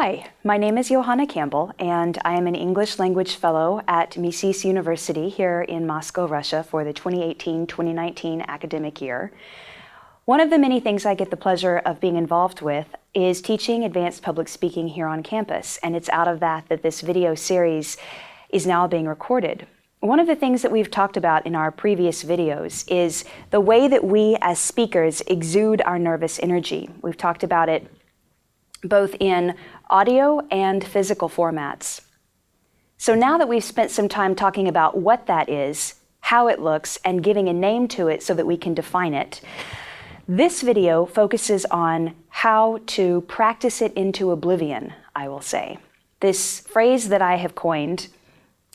Hi, my name is Johanna Campbell, and I am an English language fellow at Mises University here in Moscow, Russia for the 2018-2019 academic year. One of the many things I get the pleasure of being involved with is teaching advanced public speaking here on campus, and it's out of that this video series is now being recorded. One of the things that we've talked about in our previous videos is the way that we as speakers exude our nervous energy. We've talked about it both in audio and physical formats. So now that we've spent some time talking about what that is, how it looks, and giving a name to it so that we can define it, this video focuses on how to practice it into oblivion, I will say. This phrase that I have coined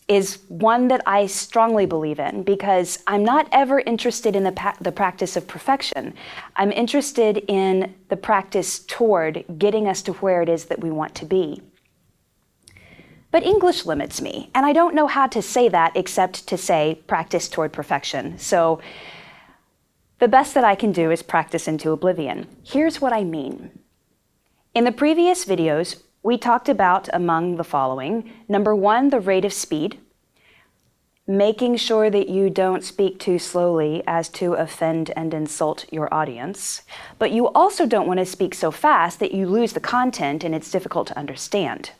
is one that I strongly believe in because I'm not ever interested in the practice of perfection. I'm interested in the practice toward getting us to where it is that we want to be. But English limits me, and I don't know how to say that except to say practice toward perfection. So the best that I can do is practice into oblivion. Here's what I mean. In the previous videos, we talked about among the following. Number one, the rate of speed, making sure that you don't speak too slowly as to offend and insult your audience. But you also don't want to speak so fast that you lose the content and it's difficult to understand.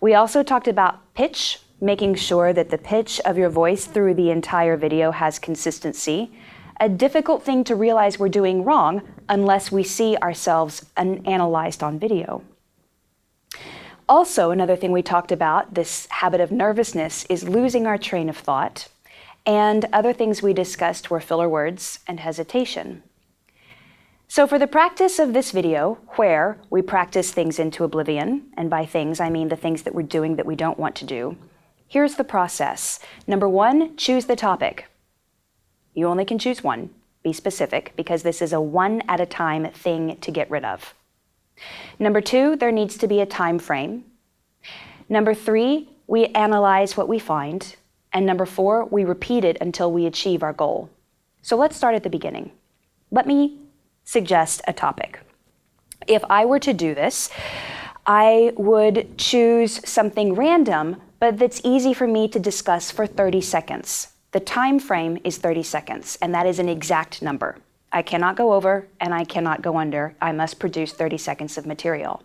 We also talked about pitch, making sure that the pitch of your voice through the entire video has consistency. A difficult thing to realize we're doing wrong unless we see ourselves analyzed on video. Also, another thing we talked about, this habit of nervousness, is losing our train of thought. And other things we discussed were filler words and hesitation. So for the practice of this video, where we practice things into oblivion, and by things I mean the things that we're doing that we don't want to do, here's the process. Number one, choose the topic. You only can choose one. Be specific, because this is a one-at-a-time thing to get rid of. Number two, there needs to be a time frame. Number three, we analyze what we find. And number four, we repeat it until we achieve our goal. So let's start at the beginning. Let me suggest a topic. If I were to do this, I would choose something random, but that's easy for me to discuss for 30 seconds. The time frame is 30 seconds, and that is an exact number. I cannot go over and I cannot go under. I must produce 30 seconds of material.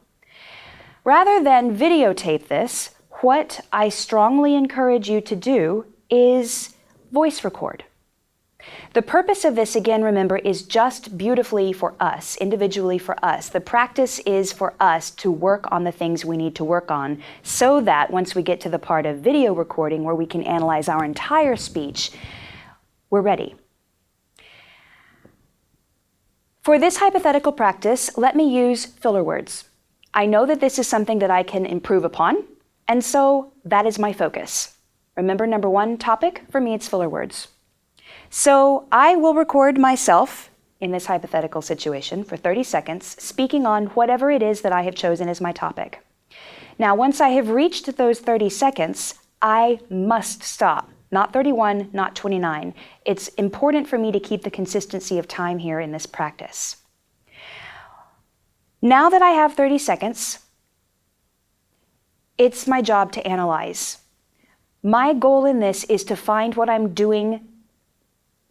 Rather than videotape this, what I strongly encourage you to do is voice record. The purpose of this, again, remember, is just beautifully for us, individually for us. The practice is for us to work on the things we need to work on so that once we get to the part of video recording where we can analyze our entire speech, we're ready. For this hypothetical practice, let me use filler words. I know that this is something that I can improve upon, and so that is my focus. Remember, number one topic, for me it's filler words. So I will record myself in this hypothetical situation for 30 seconds, speaking on whatever it is that I have chosen as my topic. Now, once I have reached those 30 seconds, I must stop. Not 31, not 29. It's important for me to keep the consistency of time here in this practice. Now that I have 30 seconds, it's my job to analyze. My goal in this is to find what I'm doing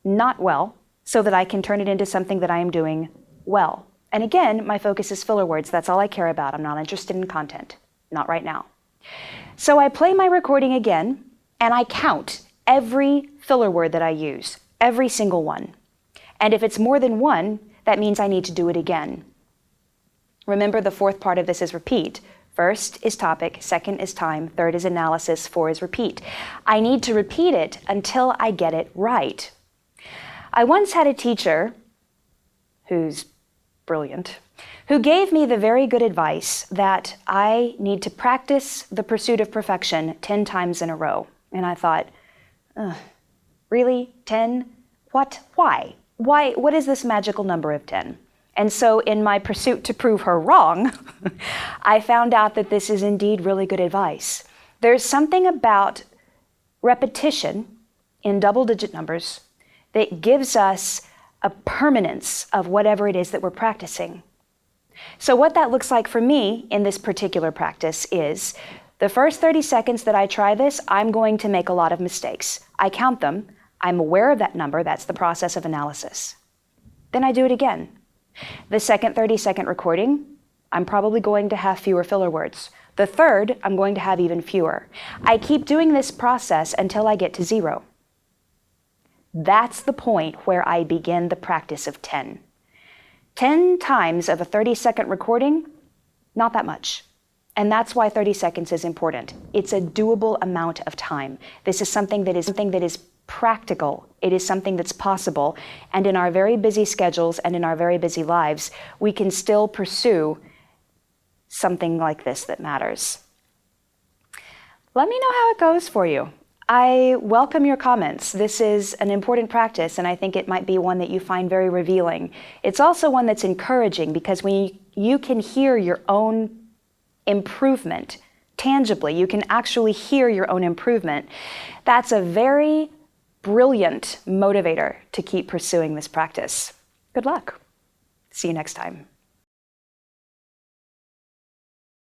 not well so that I can turn it into something that I am doing well. And again, my focus is filler words. That's all I care about. I'm not interested in content. Not right now. So I play my recording again, and I count every filler word that I use, every single one. And if it's more than one, that means I need to do it again. Remember, the fourth part of this is repeat. First is topic, second is time, third is analysis, four is repeat. I need to repeat it until I get it right. I once had a teacher who's brilliant, who gave me the very good advice that I need to practice the pursuit of perfection 10 times in a row. And I thought, really? 10? What? Why? Why? What is this magical number of 10? And so in my pursuit to prove her wrong, I found out that this is indeed really good advice. There's something about repetition in double-digit numbers that gives us a permanence of whatever it is that we're practicing. So what that looks like for me in this particular practice is the first 30 seconds that I try this, I'm going to make a lot of mistakes. I count them. I'm aware of that number. That's the process of analysis. Then I do it again. The second 30-second recording, I'm probably going to have fewer filler words. The third, I'm going to have even fewer. I keep doing this process until I get to 0. That's the point where I begin the practice of 10. 10 times of a 30-second recording, not that much. And that's why 30 seconds is important. It's a doable amount of time. This is something that is practical. It is something that's possible. And in our very busy schedules and in our very busy lives, we can still pursue something like this that matters. Let me know how it goes for you. I welcome your comments. This is an important practice, and I think it might be one that you find very revealing. It's also one that's encouraging because when you can hear your own improvement tangibly, you can actually hear your own improvement. That's a very brilliant motivator to keep pursuing this practice. Good luck. See you next time.